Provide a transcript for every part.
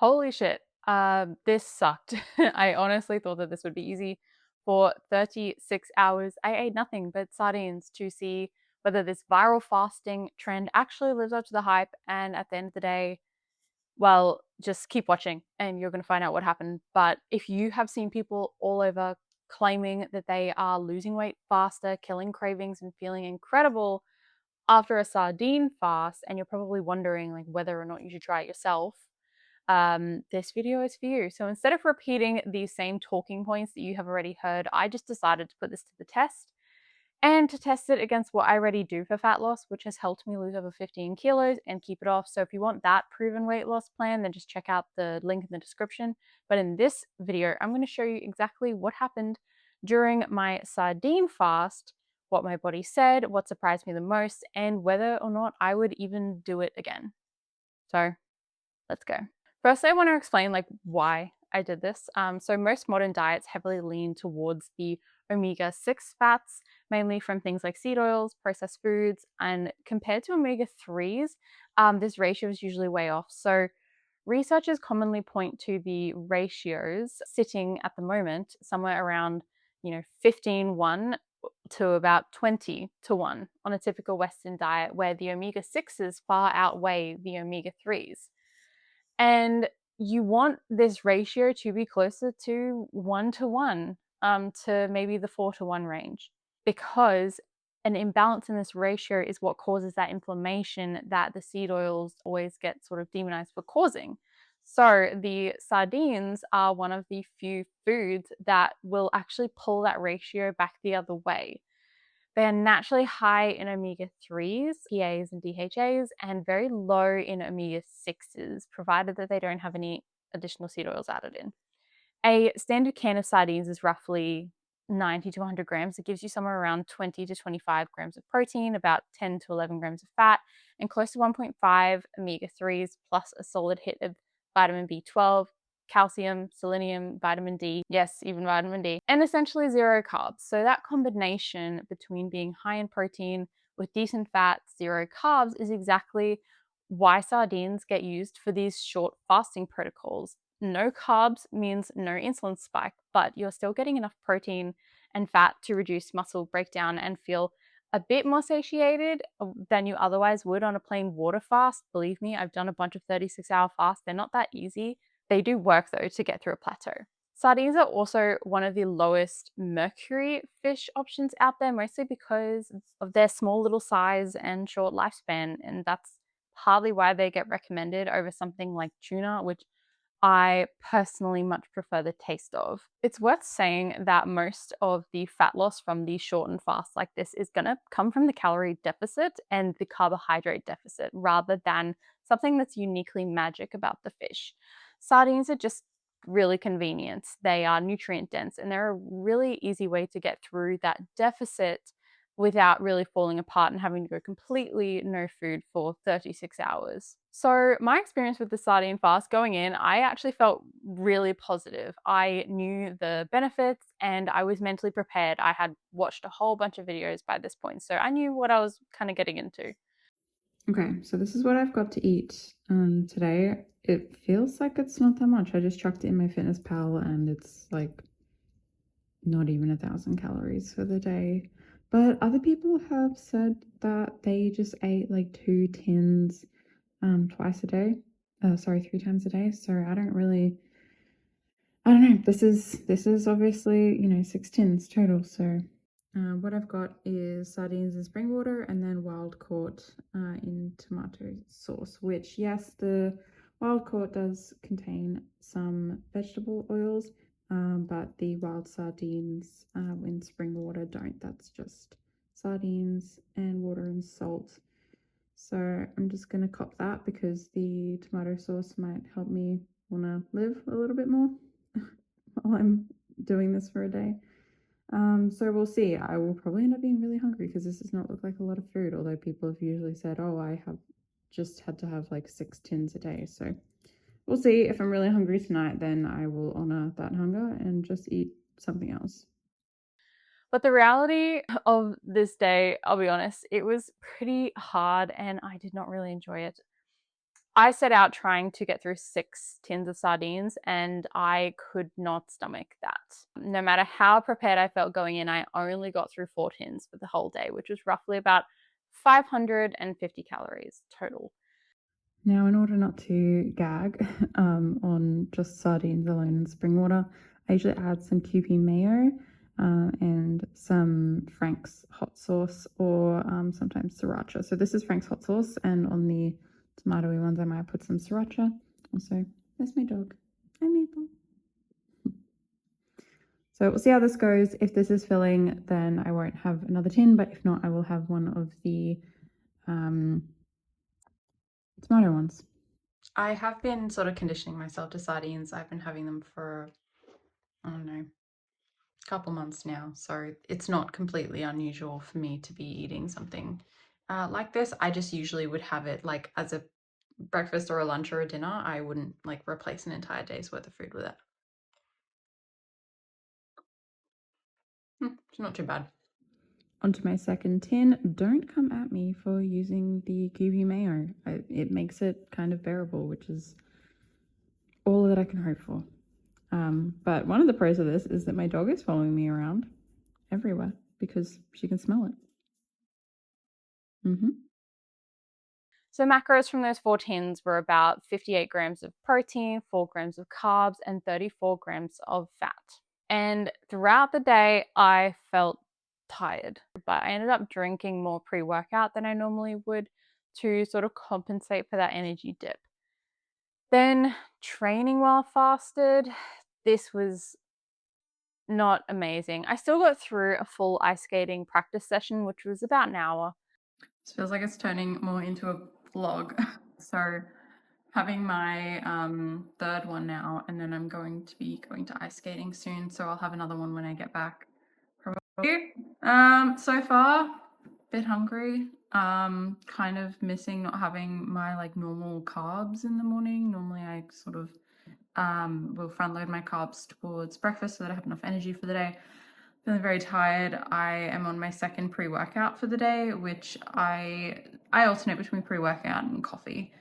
Holy shit. This sucked. I honestly thought that this would be easy. For 36 hours, I ate nothing but sardines to see whether this viral fasting trend actually lives up to the hype. And at the end of the day, well, just keep watching and you're going to find out what happened. But if you have seen people all over claiming that they are losing weight faster, killing cravings, and feeling incredible after a sardine fast, and you're probably wondering like whether or not you should try it yourself, this video is for you. So instead of repeating these same talking points that you have already heard, I just decided to put this to the test and to test it against what I already do for fat loss, which has helped me lose over 15 kilos and keep it off. So if you want that proven weight loss plan, then just check out the link in the description. But in this video, I'm going to show you exactly what happened during my sardine fast, what my body said, what surprised me the most, and whether or not I would even do it again. So let's go. First, I want to explain like why I did this. So most modern diets heavily lean towards the omega-6 fats, mainly from things like seed oils, processed foods, and compared to omega-3s, this ratio is usually way off. So researchers commonly point to the ratios sitting at the moment somewhere around, 15:1 to about 20:1 on a typical Western diet, where the omega-6s far outweigh the omega-3s. And you want this ratio to be closer to 1:1, to maybe the 4:1 range, because an imbalance in this ratio is what causes that inflammation that the seed oils always get sort of demonized for causing. So the sardines are one of the few foods that will actually pull that ratio back the other way. They are naturally high in omega-3s, PAs, and DHAs, and very low in omega-6s, provided that they don't have any additional seed oils added in. A standard can of sardines is roughly 90 to 100 grams. It gives you somewhere around 20 to 25 grams of protein, about 10 to 11 grams of fat, and close to 1.5 omega-3s, plus a solid hit of vitamin B12, calcium, selenium, vitamin D, yes, even vitamin D, and essentially zero carbs. So that combination between being high in protein with decent fat, zero carbs is exactly why sardines get used for these short fasting protocols. No carbs means no insulin spike, but you're still getting enough protein and fat to reduce muscle breakdown and feel a bit more satiated than you otherwise would on a plain water fast. Believe me, I've done a bunch of 36-hour fasts. They're not that easy. They do work though to get through a plateau. Sardines are also one of the lowest mercury fish options out there, mostly because of their small little size and short lifespan. And that's partly why they get recommended over something like tuna, which I personally much prefer the taste of. It's worth saying that most of the fat loss from these shortened fasts like this is going to come from the calorie deficit and the carbohydrate deficit rather than something that's uniquely magic about the fish. Sardines are just really convenient. They are nutrient dense and they're a really easy way to get through that deficit without really falling apart and having to go completely no food for 36 hours. So my experience with the sardine fast going in, I actually felt really positive. I knew the benefits and I was mentally prepared. I had watched a whole bunch of videos by this point, so I knew what I was kind of getting into. Okay, so this is what I've got to eat today. It feels like it's not that much. I just chucked it in my Fitness Pal and it's like not even 1,000 calories for the day. But other people have said that they just ate like 2 tins twice a day. Sorry, 3 times a day. So I don't know. This is obviously, 6 tins total. So what I've got is sardines in spring water and then wild caught in tomato sauce, which, yes, the wild caught does contain some vegetable oils, but the wild sardines in spring water don't. That's just sardines and water and salt. So I'm just going to cop that because the tomato sauce might help me want to live a little bit more while I'm doing this for a day. So we'll see. I will probably end up being really hungry because this does not look like a lot of food, although people have usually said, oh, I have just had to have like 6 tins a day. So we'll see. If I'm really hungry tonight, then I will honor that hunger and just eat something else. But the reality of this day, I'll be honest, it was pretty hard and I did not really enjoy it. I set out trying to get through 6 tins of sardines, and I could not stomach that. No matter how prepared I felt going in, I only got through 4 tins for the whole day, which was roughly about 550 calories total. Now, in order not to gag on just sardines alone in spring water, I usually add some Kewpie mayo and some Frank's hot sauce or sometimes sriracha. So this is Frank's hot sauce, and on the tomatoey ones, I might put some sriracha. Also, there's my dog. Hi, Maple. So we'll see how this goes. If this is filling, then I won't have another tin, but if not, I will have one of the tomato ones. I have been sort of conditioning myself to sardines. I've been having them for, I don't know, a couple months now. So it's not completely unusual for me to be eating something like this. I just usually would have it like as a breakfast or a lunch or a dinner. I wouldn't like replace an entire day's worth of food with it. It's not too bad. Onto my second tin. Don't come at me for using the Kewpie mayo. It makes it kind of bearable, which is all that I can hope for. But one of the pros of this is that my dog is following me around everywhere because she can smell it. So macros from those 4 tins were about 58 grams of protein, 4 grams of carbs, and 34 grams of fat. And throughout the day, I felt tired, but I ended up drinking more pre-workout than I normally would to sort of compensate for that energy dip. Then training while fasted, this was not amazing. I still got through a full ice skating practice session, which was about an hour. This feels like it's turning more into a vlog. So having my third one now, and then I'm going to be going to ice skating soon, so I'll have another one when I get back. Probably. So far, bit hungry. Kind of missing not having my like normal carbs in the morning. Normally I sort of will front load my carbs towards breakfast so that I have enough energy for the day. Feeling very tired. I am on my second pre-workout for the day, which I alternate between pre-workout and coffee,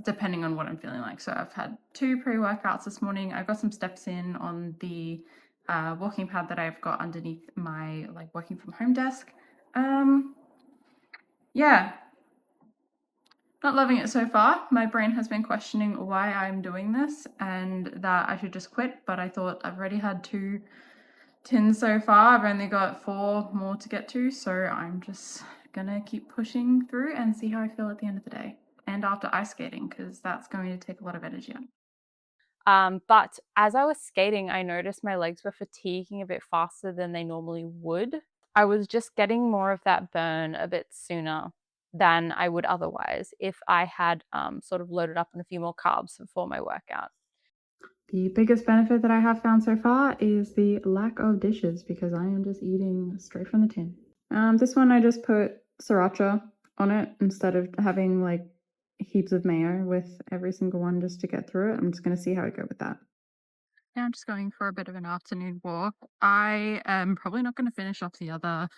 depending on what I'm feeling like. So I've had 2 pre-workouts this morning. I got some steps in on the walking pad that I've got underneath my like working from home desk. Yeah, not loving it so far. My brain has been questioning why I'm doing this and that I should just quit, but I thought I've already had 2 tins so far. I've only got 4 more to get to, so I'm just gonna keep pushing through and see how I feel at the end of the day. And after ice skating, because that's going to take a lot of energy out. But as I was skating, I noticed my legs were fatiguing a bit faster than they normally would. I was just getting more of that burn a bit sooner than I would otherwise if I had sort of loaded up on a few more carbs before my workout. The biggest benefit that I have found so far is the lack of dishes because I am just eating straight from the tin. This one I just put sriracha on it instead of having like heaps of mayo with every single one just to get through it. I'm just going to see how I go with that. Now I'm just going for a bit of an afternoon walk. I am probably not going to finish off the other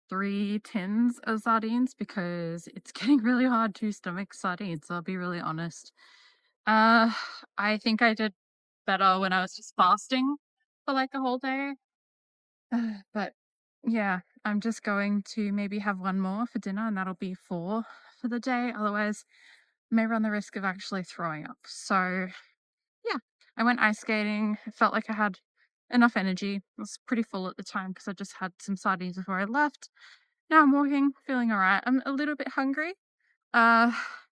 3 tins of sardines because it's getting really hard to stomach sardines. I'll be really honest. I think I did better when I was just fasting for like the whole day. But yeah, I'm just going to maybe have one more for dinner and that'll be 4 for the day. Otherwise, I may run the risk of actually throwing up. So yeah, I went ice skating. I felt like I had enough energy. I was pretty full at the time because I just had some sardines before I left. Now I'm walking, feeling all right. I'm a little bit hungry. Uh,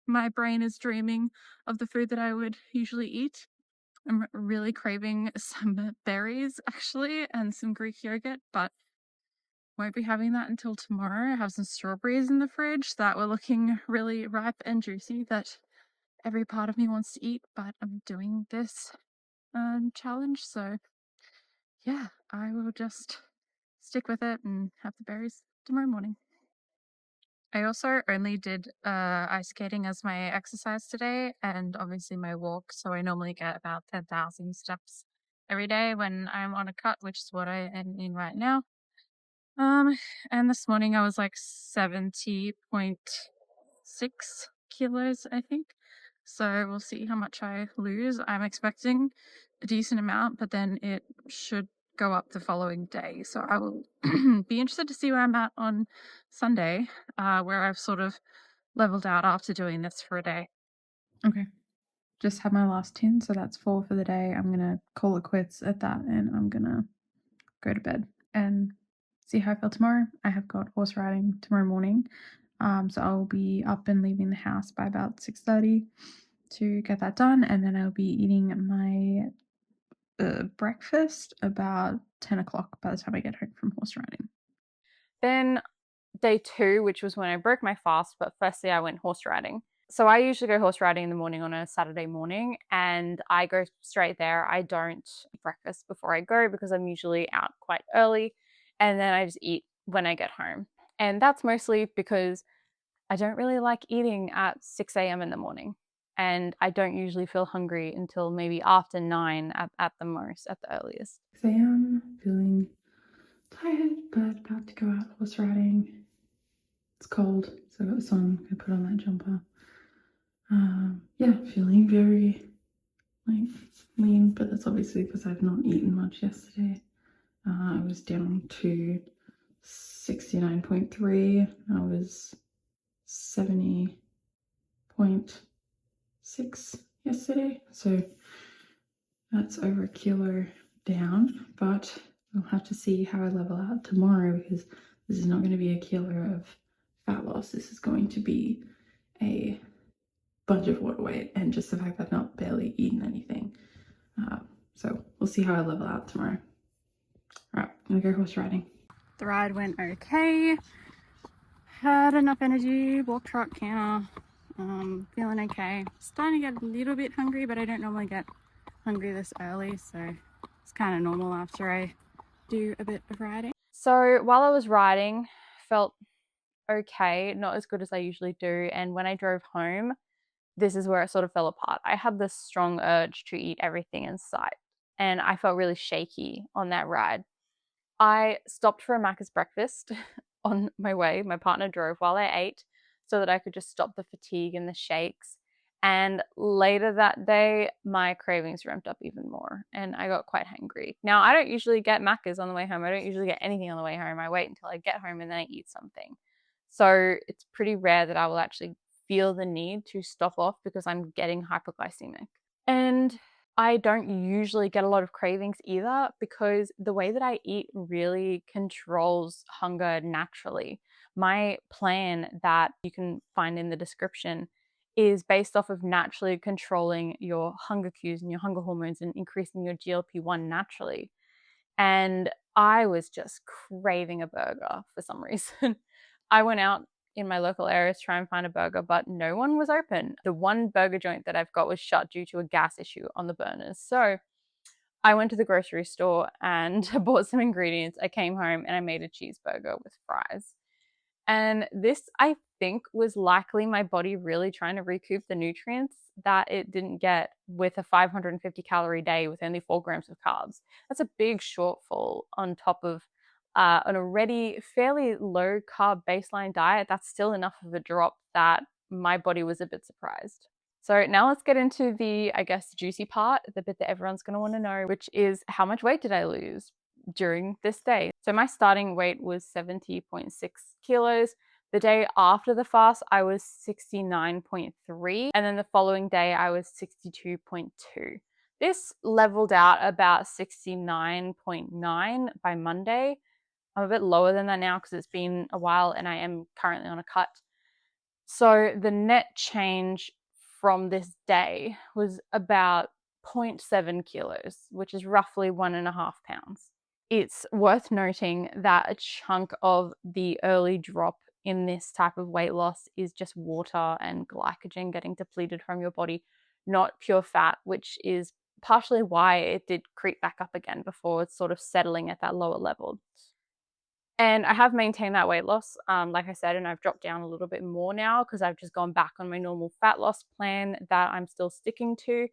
my brain is dreaming of the food that I would usually eat. I'm really craving some berries actually and some Greek yogurt, but won't be having that until tomorrow. I have some strawberries in the fridge that were looking really ripe and juicy that every part of me wants to eat, but I'm doing this challenge, so yeah, I will just stick with it and have the berries tomorrow morning. I also only did ice skating as my exercise today and obviously my walk. So I normally get about 10,000 steps every day when I'm on a cut, which is what I am in right now. And this morning I was like 70.6 kilos, I think. So we'll see how much I lose. I'm expecting a decent amount, but then it should go up the following day. So I will be interested to see where I'm at on Sunday, where I've sort of leveled out after doing this for a day. Okay. Just had my last 10, so that's 4 for the day. I'm gonna call it quits at that, and I'm gonna go to bed and see how I feel tomorrow. I have got horse riding tomorrow morning, so I'll be up and leaving the house by about 6:30 to get that done, and then I'll be eating my breakfast about 10 o'clock by the time I get home from horse riding. Then day 2, which was when I broke my fast, but firstly I went horse riding. So I usually go horse riding in the morning on a Saturday morning, and I go straight there. I don't eat breakfast before I go because I'm usually out quite early, and then I just eat when I get home. And that's mostly because I don't really like eating at 6 a.m. in the morning. And I don't usually feel hungry until maybe after 9 at the most, at the earliest. 6 a.m. Feeling tired, but about to go out horse riding. It's cold, so I got this on. I put on that jumper. Yeah, feeling very like lean, but that's obviously because I've not eaten much yesterday. I was down to 69.3. I was 70.6 yesterday, so that's over a kilo down. But we'll have to see how I level out tomorrow, because this is not going to be a kilo of fat loss. This is going to be a bunch of water weight and just the fact that I've not barely eaten anything. So we'll see how I level out tomorrow. All right, I'm gonna go horse riding. The ride went okay. Had enough energy, walked truck counter, feeling okay. Starting to get a little bit hungry, but I don't normally get hungry this early, so it's kind of normal after I do a bit of riding. So while I was riding, felt okay, not as good as I usually do. And when I drove home, this is where it sort of fell apart. I had this strong urge to eat everything in sight, and I felt really shaky on that ride. I stopped for a Maccas breakfast on my way. My partner drove while I ate so that I could just stop the fatigue and the shakes. And later that day, my cravings ramped up even more and I got quite hangry. Now, I don't usually get Maccas on the way home. I don't usually get anything on the way home. I wait until I get home and then I eat something. So it's pretty rare that I will actually feel the need to stop off because I'm getting hypoglycemic. And I don't usually get a lot of cravings either because the way that I eat really controls hunger naturally. My plan that you can find in the description is based off of naturally controlling your hunger cues and your hunger hormones and increasing your GLP-1 naturally. And I was just craving a burger for some reason. I went out in my local area to try and find a burger, but no one was open. The one burger joint that I've got was shut due to a gas issue on the burners. So I went to the grocery store and bought some ingredients. I came home and I made a cheeseburger with fries. And this, I think, was likely my body really trying to recoup the nutrients that it didn't get with a 550 calorie day with only 4 grams of carbs. That's a big shortfall on top of an already fairly low carb baseline diet. That's still enough of a drop that my body was a bit surprised. So now let's get into the, I guess, juicy part, the bit that everyone's going to want to know, which is how much weight did I lose during this day? So my starting weight was 70.6 kilos. The day after the fast, I was 69.3. And then the following day, I was 62.2. This leveled out about 69.9 by Monday. I'm a bit lower than that now because it's been a while and I am currently on a cut. So the net change from this day was about 0.7 kilos, which is roughly 1.5 pounds. It's worth noting that a chunk of the early drop in this type of weight loss is just water and glycogen getting depleted from your body, not pure fat, which is partially why it did creep back up again before it's sort of settling at that lower level. And I have maintained that weight loss, like I said, and I've dropped down a little bit more now because I've just gone back on my normal fat loss plan that I'm still sticking to.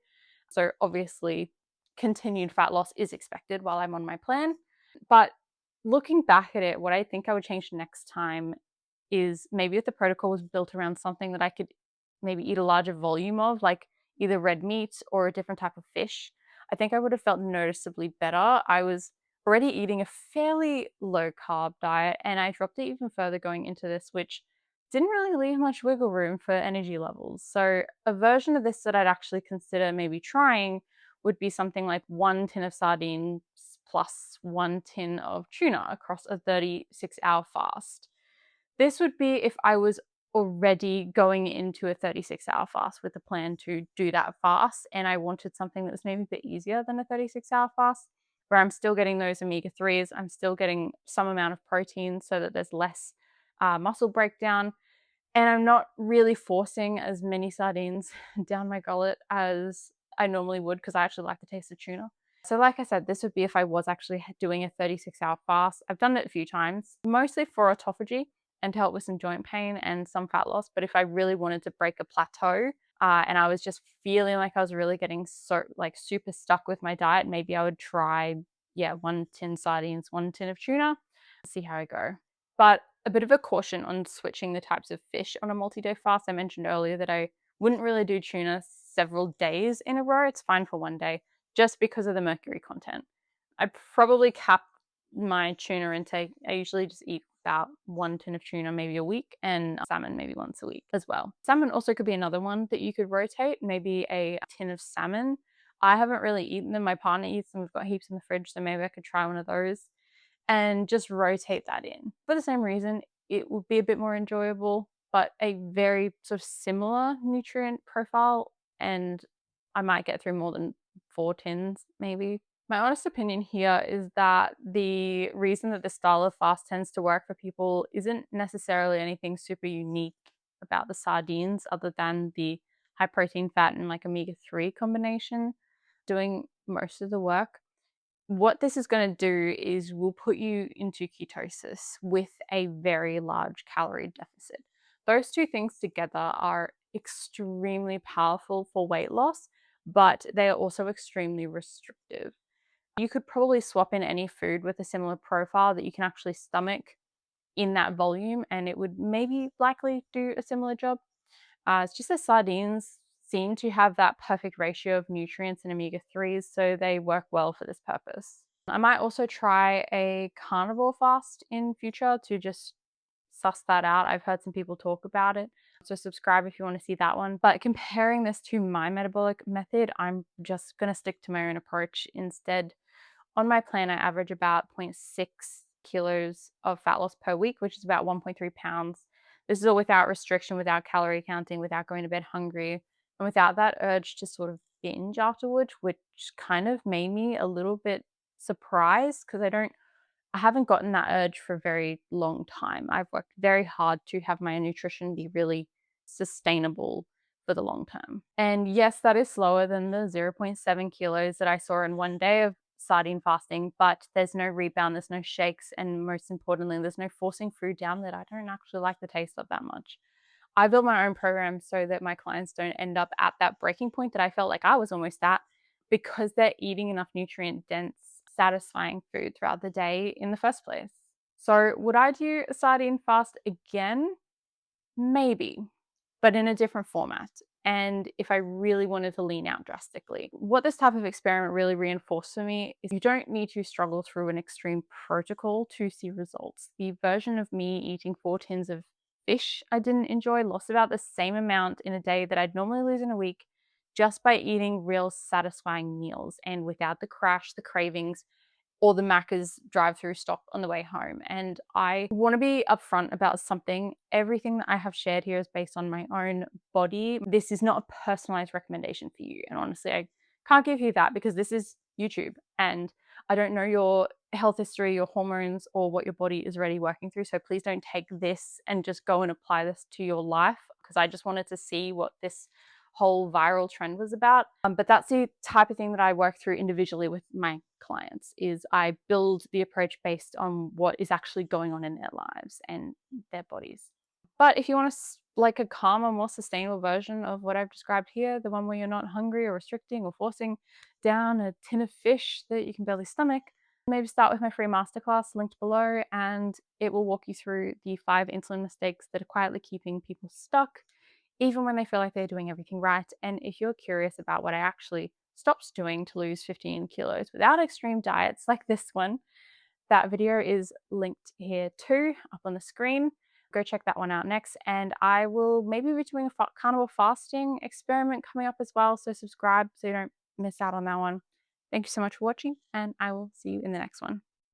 So obviously, continued fat loss is expected while I'm on my plan. But looking back at it, what I think I would change next time is maybe if the protocol was built around something that I could maybe eat a larger volume of, like either red meat or a different type of fish, I think I would have felt noticeably better. I was already eating a fairly low carb diet, and I dropped it even further going into this, which didn't really leave much wiggle room for energy levels. So, a version of this that I'd actually consider maybe trying would be something like 1 tin of sardines plus 1 tin of tuna across a 36-hour fast. This would be if I was already going into a 36-hour fast with a plan to do that fast, and I wanted something that was maybe a bit easier than a 36-hour fast, where I'm still getting those omega 3s, I'm still getting some amount of protein so that there's less muscle breakdown, and I'm not really forcing as many sardines down my gullet as I normally would because I actually like the taste of tuna. So, like I said, this would be if I was actually doing a 36-hour fast. I've done it a few times, mostly for autophagy and to help with some joint pain and some fat loss. But if I really wanted to break a plateau and I was just feeling like I was really getting so like super stuck with my diet, maybe I would try, yeah, 1 tin sardines, 1 tin of tuna, see how I go. But a bit of a caution on switching the types of fish on a multi-day fast. I mentioned earlier that I wouldn't really do tuna several days in a row. It's fine for one day just because of the mercury content. I probably cap my tuna intake. I usually just eat about 1 tin of tuna maybe a week and salmon maybe once a week as well. Salmon also could be another one that you could rotate, maybe a tin of salmon. I haven't really eaten them. My partner eats them. We've got heaps in the fridge, so maybe I could try one of those and just rotate that in. For the same reason, it would be a bit more enjoyable, but a very sort of similar nutrient profile, and I might get through more than 4 tins, maybe. My honest opinion here is that the reason that this style of fast tends to work for people isn't necessarily anything super unique about the sardines, other than the high protein, fat, and like omega 3 combination doing most of the work. What this is going to do is will put you into ketosis with a very large calorie deficit. Those two things together are extremely powerful for weight loss, but they are also extremely restrictive. You could probably swap in any food with a similar profile that you can actually stomach in that volume, and it would maybe likely do a similar job. It's just that sardines seem to have that perfect ratio of nutrients and omega 3s, so they work well for this purpose. I might also try a carnivore fast in future to just suss that out. I've heard some people talk about it. So subscribe if you want to see that one. But comparing this to my metabolic method, I'm just going to stick to my own approach instead. On my plan, I average about zero point 0.6 kilos of fat loss per week, which is about 1.3 pounds. This is all without restriction, without calorie counting, without going to bed hungry, and without that urge to sort of binge afterwards, which kind of made me a little bit surprised because I haven't gotten that urge for a very long time. I've worked very hard to have my nutrition be really sustainable for the long term. And yes, that is slower than the zero point 0.7 kilos that I saw in one day of sardine fasting, but there's no rebound, there's no shakes, and most importantly, there's no forcing food down that I don't actually like the taste of that much. I build my own program so that my clients don't end up at that breaking point that I felt like I was almost at because they're eating enough nutrient dense, satisfying food throughout the day in the first place. So, would I do a sardine fast again? Maybe, but in a different format. And if I really wanted to lean out drastically, what this type of experiment really reinforced for me is you don't need to struggle through an extreme protocol to see results. The version of me eating 4 tins of fish I didn't enjoy lost about the same amount in a day that I'd normally lose in a week just by eating real satisfying meals and without the crash, the cravings, or the Maccas drive-through stop on the way home. And I want to be upfront about something. Everything that I have shared here is based on my own body. This is not a personalized recommendation for you. And honestly, I can't give you that because this is YouTube and I don't know your health history, your hormones, or what your body is already working through. So please don't take this and just go and apply this to your life because I just wanted to see what this whole viral trend was about. But that's the type of thing that I work through individually with my clients is I build the approach based on what is actually going on in their lives and their bodies. But if you want like a calmer, more sustainable version of what I've described here, the one where you're not hungry or restricting or forcing down a tin of fish that you can barely stomach, maybe start with my free masterclass linked below, and it will walk you through the 5 insulin mistakes that are quietly keeping people stuck even when they feel like they're doing everything right. And if you're curious about what I actually stopped doing to lose 15 kilos without extreme diets like this one, that video is linked here too, up on the screen. Go check that one out next. And I will maybe be doing a carnivore fasting experiment coming up as well. So subscribe so you don't miss out on that one. Thank you so much for watching, and I will see you in the next one.